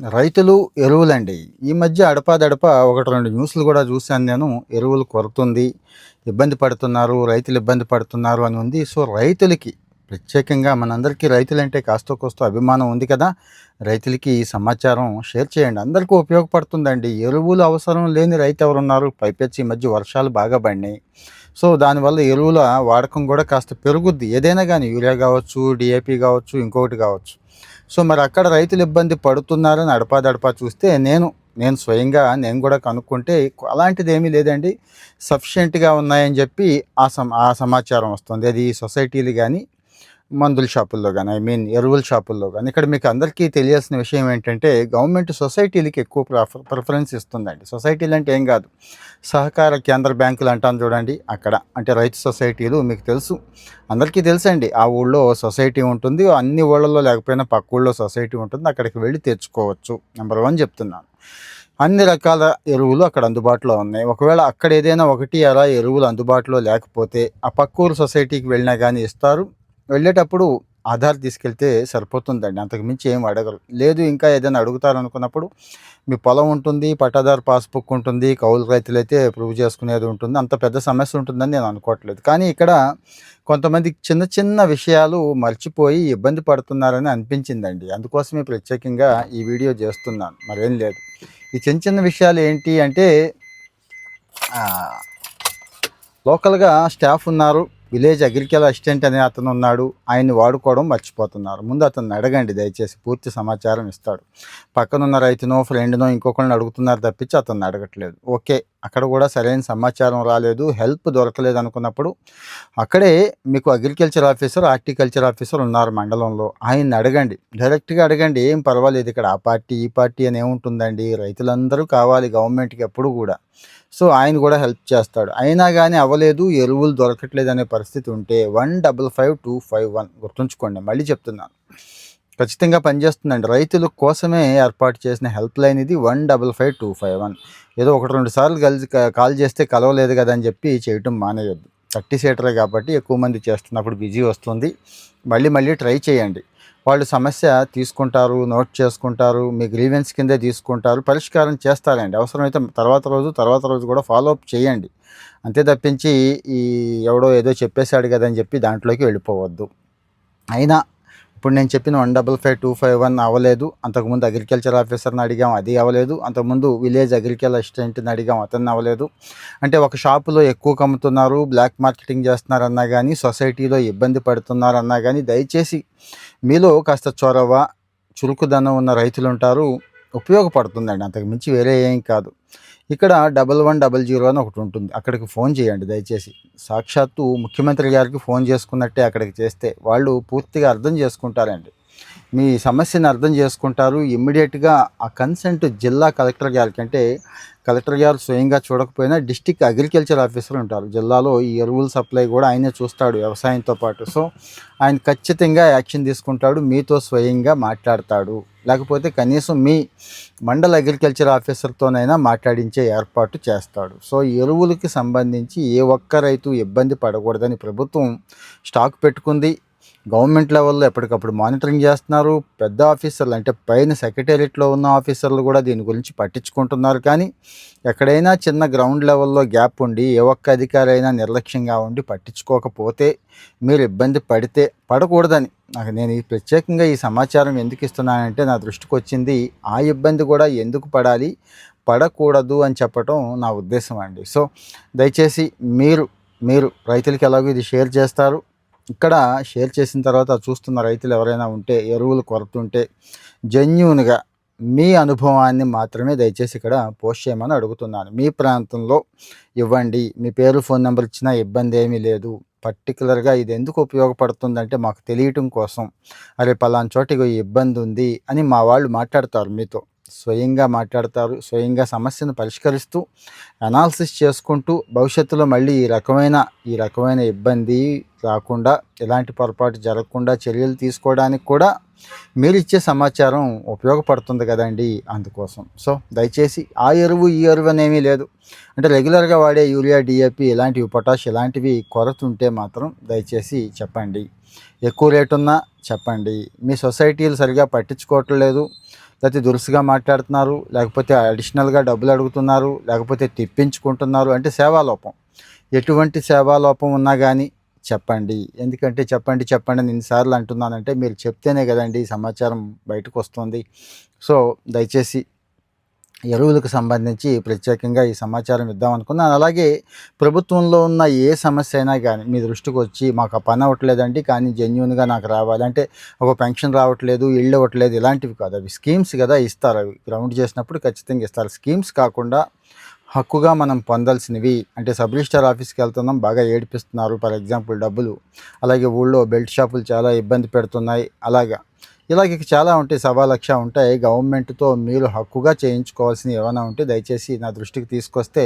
రైతులు, ఎరువులండి. ఈ మధ్య అడపాదడపా 1, 2 న్యూస్‌లు గూడా చూశాను నేను. ఎరువులు కొరతుంది, ఇబ్బంది పడుతున్నారు, రైతులు ఇబ్బంది పడుతున్నారు అని ఉంది. సో, రైతులకి ప్రత్యేకంగా మనందరికీ రైతులంటే కాస్తో కూస్తో అభిమానం ఉంది కదా! రైతులకి ఈ సమాచారం షేర్ చేయండి. అందరికీ ఉపయోగపడుతుందండి. ఎరువులు అవసరం లేని రైతెవరున్నారు? పైపెచ్చు ఈ మధ్య వర్షాలు బాగా పడినాయి. సో, దానివల్ల ఎరువుల వాడకం గూడా కాస్త పెరుగుద్ది. ఏదైనా గానీ యూరియా గావచ్చు, డీఏపీ గావచ్చు, ఇంకొకటి గావచ్చు. సో, మరి అక్కడ రైతులు ఇబ్బంది పడుతున్నారని అడపాదడపా చూస్తే నేను స్వయంగా నేను కూడా కనుక్కుంటే అలాంటిదేమీ లేదండి. సఫిషియెంట్‌గా ఉన్నాయని చెప్పి ఆ సమాచారం వస్తుంది. అది సొసైటీలు గానీ, మందుల షాపుల్లో గానీ, ఎరువుల షాపుల్లో గానీ. ఇక్కడ మీకు అందరికీ తెలియాల్సిన విషయం ఏంటంటే, గవర్నమెంట్ సొసైటీలకి ఎక్కువ ప్రిఫరెన్స్ ఇస్తుందండి. సొసైటీలు అంటే ఏం కాదు, సహకార కేంద్ర బ్యాంకులు అంటాం చూడండి, అక్కడ. అంటే రైతు సొసైటీలు మీకు తెలుసు, అందరికీ తెలుసండి. ఆ ఊళ్ళో సొసైటీ ఉంటుంది. అన్ని ఊళ్ళలో లేకపోయినా పక్క ఊళ్ళో సొసైటీ ఉంటుంది. అక్కడికి వెళ్ళి తెచ్చుకోవచ్చు. నెంబర్ 1 చెప్తున్నాను. అన్ని రకాల ఎరువులు అక్కడ అందుబాటులో ఉన్నాయి. ఒకవేళ అక్కడ ఏదైనా ఒకటి అలా ఎరువులు అందుబాటులో లేకపోతే ఆ పక్క ఊరు సొసైటీకి వెళ్ళినా కానీ ఇస్తారు. వెళ్ళేటప్పుడు ఆధార్ తీసుకెళ్తే సరిపోతుందండి. అంతకు మించి ఏం అడగరు. లేదు ఇంకా ఏదైనా అడుగుతారనుకున్నప్పుడు మీ పొలం ఉంటుంది, పట్టాదారు పాస్‌బుక్ ఉంటుంది, కౌలు రైతులైతే ప్రూవ్ చేసుకునేది ఉంటుంది. అంత పెద్ద సమస్య ఉంటుందని నేను అనుకోవట్లేదు. కానీ ఇక్కడ కొంతమంది చిన్న చిన్న విషయాలు మర్చిపోయి ఇబ్బంది పడుతున్నారని అనిపించిందండి. అందుకోసమే ప్రత్యేకంగా ఈ వీడియో చేస్తున్నాను. మరేం లేదు. ఈ చిన్న చిన్న విషయాలు ఏంటి అంటే ఆహ్, లోకల్‌గా స్టాఫ్ ఉన్నారు. విలేజ్ అగ్రికల్చర్ అసిస్టెంట్ అనే అతను ఉన్నాడు. ఆయన్ని వాడుకోవడం మర్చిపోతున్నారు. ముందు అతన్ని అడగండి దయచేసి, పూర్తి సమాచారం ఇస్తాడు. పక్కనున్న రైతునో, ఫ్రెండ్‌నో ఇంకొకళ్ళని అడుగుతున్నారు తప్పించి అతన్ని అడగట్లేదు. ఓకే. అక్కడ కూడా సరైన సమాచారం రాలేదు, హెల్ప్ దొరకలేదు అనుకున్నప్పుడు అక్కడే మీకు అగ్రికల్చర్ ఆఫీసర్, హార్టికల్చర్ ఆఫీసర్ ఉన్నారు మండలంలో. ఆయన్ని అడగండి. డైరెక్ట్‌గా అడగండి. ఏం పర్వాలేదు, ఇక్కడ ఆ పార్టీ, ఈ పార్టీ అని ఏముంటుందండి. రైతులందరూ కావాలి గవర్నమెంట్‌కి ఎప్పుడు కూడా. సో, ఆయన కూడా హెల్ప్ చేస్తాడు. అయినా గానీ అవ్వలేదు, ఎరువులు దొరకట్లేదు అనే పరిస్థితి ఉంటే 155251 గుర్తుంచుకోండి. మళ్ళీ చెప్తున్నాను. ఖచ్చితంగా పనిచేస్తుందండి. రైతుల కోసమే ఏర్పాటు చేసిన హెల్ప్ లైన్ ఇది 155251. ఏదో 1, 2 సార్లు కాల్ చేస్తే కలవలేదు కదా అని చెప్పి చేయటం మానేయొద్దు. 30 సీటరే కాబట్టి ఎక్కువ మంది చేస్తున్నప్పుడు బిజీ వస్తుంది. మళ్ళీ మళ్ళీ ట్రై చేయండి. వాళ్ళు సమస్య తీసుకుంటారు, నోట్ చేసుకుంటారు, మీ గ్రీవెన్స్ కిందే తీసుకుంటారు, పరిష్కారం చేస్తారండి. అవసరమైతే తర్వాత రోజు కూడా ఫాలో అప్ చేయండి. అంతే తప్పించి ఈ ఎవడో ఏదో చెప్పేశాడు కదా అని చెప్పి దాంట్లోకి వెళ్ళిపోవద్దు. అయినా ఇప్పుడు నేను చెప్పిన 155251 అవ్వలేదు. అంతకుముందు అగ్రికల్చర్ ఆఫీసర్ని అడిగాం, అది అవ్వలేదు. అంతకుముందు విలేజ్ అగ్రికల్చర్ అసిస్టెంట్ని అడిగాం, అతన్ని అవ్వలేదు. అంటే ఒక షాపులో ఎక్కువ అమ్ముతున్నారు, బ్లాక్ మార్కెటింగ్ చేస్తున్నారన్నా కానీ, సొసైటీలో ఇబ్బంది పడుతున్నారన్నా కానీ, దయచేసి మీలో కాస్త చొరవ, చురుకుదనం ఉన్న రైతులు ఉంటారు, ఉపయోగపడుతుందండి. అంతకు మించి వేరే ఏం కాదు. ఇక్కడ 1100 అని ఒకటి ఉంటుంది. అక్కడికి ఫోన్ చేయండి దయచేసి. సాక్షాత్తు ముఖ్యమంత్రి గారికి ఫోన్ చేసుకున్నట్టే అక్కడికి చేస్తే వాళ్ళు పూర్తిగా అర్థం చేసుకుంటారండి. మీ సమస్యను అర్థం చేసుకుంటారు. ఇమ్మీడియట్‌గా ఆ కన్సెంట్ జిల్లా కలెక్టర్ గారికి, అంటే కలెక్టర్ గారు స్వయంగా చూడకపోయినా డిస్ట్రిక్ట్ అగ్రికల్చర్ ఆఫీసర్ ఉంటారు జిల్లాలో. ఈ ఎరువుల సప్లై కూడా ఆయనే చూస్తాడు వ్యవసాయంతో పాటు. సో, ఆయన ఖచ్చితంగా యాక్షన్ తీసుకుంటాడు. మీతో స్వయంగా మాట్లాడతాడు. లేకపోతే కనీసం మీ మండల అగ్రికల్చర్ ఆఫీసర్‌తోనైనా మాట్లాడించే ఏర్పాటు చేస్తాడు. సో, ఎరువులకి సంబంధించి ఏ ఒక్క రైతు ఇబ్బంది పడకూడదని ప్రభుత్వం స్టాక్ పెట్టుకుంది. గవర్నమెంట్ లెవెల్లో ఎప్పటికప్పుడు మానిటరింగ్ చేస్తున్నారు. పెద్ద ఆఫీసర్లు, అంటే పైన సెక్రటేరియట్లో ఉన్న ఆఫీసర్లు కూడా దీని గురించి పట్టించుకుంటున్నారు. కానీ ఎక్కడైనా చిన్న గ్రౌండ్ లెవెల్లో గ్యాప్ ఉండి ఏ ఒక్క అధికారి అయినా నిర్లక్ష్యంగా ఉండి పట్టించుకోకపోతే మీరు ఇబ్బంది పడకూడదని నేను ప్రత్యేకంగా ఈ సమాచారం ఎందుకు ఇస్తున్నానంటే, నా దృష్టికి వచ్చింది ఆ ఇబ్బంది కూడా ఎందుకు పడకూడదు అని చెప్పటం నా ఉద్దేశం అండి. సో, దయచేసి మీరు రైతులకి ఎలాగో ఇది షేర్ చేస్తారు. ఇక్కడ షేర్ చేసిన తర్వాత చూస్తున్న రైతులు ఎవరైనా ఉంటే, ఎరువులు కొరత ఉంటే జెన్యూన్‌గా మీ అనుభవాన్ని మాత్రమే దయచేసి ఇక్కడ పోస్ట్ చేయమని అడుగుతున్నాను. మీ ప్రాంతంలో ఇవ్వండి. మీ పేరు, ఫోన్ నెంబర్ ఇచ్చినా ఇబ్బంది ఏమీ లేదు. పర్టిక్యులర్‌గా ఇది ఎందుకు ఉపయోగపడుతుందంటే మాకు తెలియటం కోసం. అరే పలానా చోట ఇగో ఈ ఇబ్బంది ఉంది అని మా వాళ్ళు మాట్లాడతారు మీతో. స్వయంగా మాట్లాడతారు. స్వయంగా సమస్యను పరిష్కరిస్తూ అనాలిసిస్ చేసుకుంటూ భవిష్యత్తులో మళ్ళీ ఈ రకమైన ఇబ్బంది రాకుండా, ఎలాంటి పొరపాటు జరగకుండా చర్యలు తీసుకోవడానికి కూడా మీరిచ్చే సమాచారం ఉపయోగపడుతుంది కదండి, అందుకోసం. సో, దయచేసి ఆ ఎరువు, ఈ ఎరువు అనేమీ లేదు. అంటే రెగ్యులర్గా వాడే యూరియా, డీఏపీ ఇలాంటివి, పొటాష్ ఇలాంటివి కొరత ఉంటే మాత్రం దయచేసి చెప్పండి. ఎక్కువ రేటున్నా చెప్పండి. మీ సొసైటీలు సరిగా పట్టించుకోవట్లేదు, లేకపోతే దురుసుగా మాట్లాడుతున్నారు, లేకపోతే అడిషనల్గా డబ్బులు అడుగుతున్నారు, లేకపోతే తెప్పించుకుంటున్నారు అంటే సేవాలోపం. ఎటువంటి సేవాలోపం ఉన్నా కానీ చెప్పండి. ఎందుకంటే చెప్పండి చెప్పండి అని ఎన్నిసార్లు అంటున్నానంటే మీరు చెప్తేనే కదండి ఈ సమాచారం బయటకు వస్తుంది. సో దయచేసి ఎరువులకు సంబంధించి ప్రత్యేకంగా ఈ సమాచారం ఇద్దాం అనుకున్నాను. అలాగే ప్రభుత్వంలో ఉన్న ఏ సమస్య అయినా కానీ మీ దృష్టికి వచ్చి మాకు ఆ పని అవ్వట్లేదండి కానీ జెన్యూన్గా నాకు రావాలి అంటే ఒక పెన్షన్ రావట్లేదు, ఇళ్ళు ఇవ్వట్లేదు, ఇలాంటివి కాదు. అవి స్కీమ్స్ కదా ఇస్తారు. అవి గ్రౌండ్ చేసినప్పుడు ఖచ్చితంగా ఇస్తారు. స్కీమ్స్ కాకుండా హక్కుగా మనం పొందాల్సినవి అంటే సబ్ రిజిస్ట్రార్ ఆఫీస్కి వెళ్తున్నాం, బాగా ఏడిపిస్తున్నారు ఫర్ ఎగ్జాంపుల్ డబ్బులు. అలాగే ఊళ్ళో బెల్ట్ షాపులు చాలా ఇబ్బంది పెడుతున్నాయి. ఇలాగ చాలా ఉంటాయి, 1,00,000 ఉంటాయి. గవర్నమెంట్తో మీరు హక్కుగా చేయించుకోవాల్సినవి ఏమైనా ఉంటే దయచేసి నా దృష్టికి తీసుకొస్తే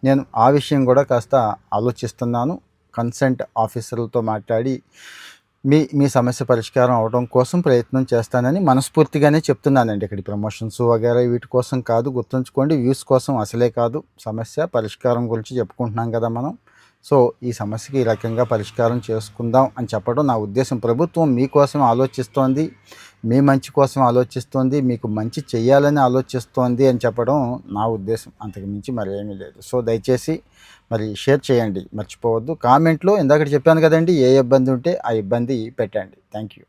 నేను ఆ విషయం కూడా కాస్త ఆలోచిస్తున్నాను. కన్సెంట్ ఆఫీసర్లతో మాట్లాడి మీ మీ సమస్య పరిష్కారం అవడం కోసం ప్రయత్నం చేస్తానని మనస్ఫూర్తిగానే చెప్తున్నానండి. ఇక్కడ ప్రమోషన్స్ వగైరా వీటి కోసం కాదు, గుర్తుంచుకోండి. వ్యూస్ కోసం అసలే కాదు. సమస్య పరిష్కారం గురించి చెప్పుకుంటున్నాం కదా మనం. సో ఈ సమస్యకి ఈ రకంగా పరిష్కారం చేసుకుందాం అని చెప్పడం నా ఉద్దేశం. ప్రభుత్వం మీకోసం ఆలోచిస్తోంది, మీ మంచి కోసం ఆలోచిస్తోంది, మీకు మంచి చెయ్యాలని ఆలోచిస్తోంది అని చెప్పడం నా ఉద్దేశం. అంతకు మించి మరి ఏమీ లేదు. సో దయచేసి మరి షేర్ చేయండి, మర్చిపోవద్దు. కామెంట్లో ఇందాక చెప్పాను కదండి, ఏ ఇబ్బంది ఉంటే ఆ ఇబ్బంది పెట్టండి. Thank you.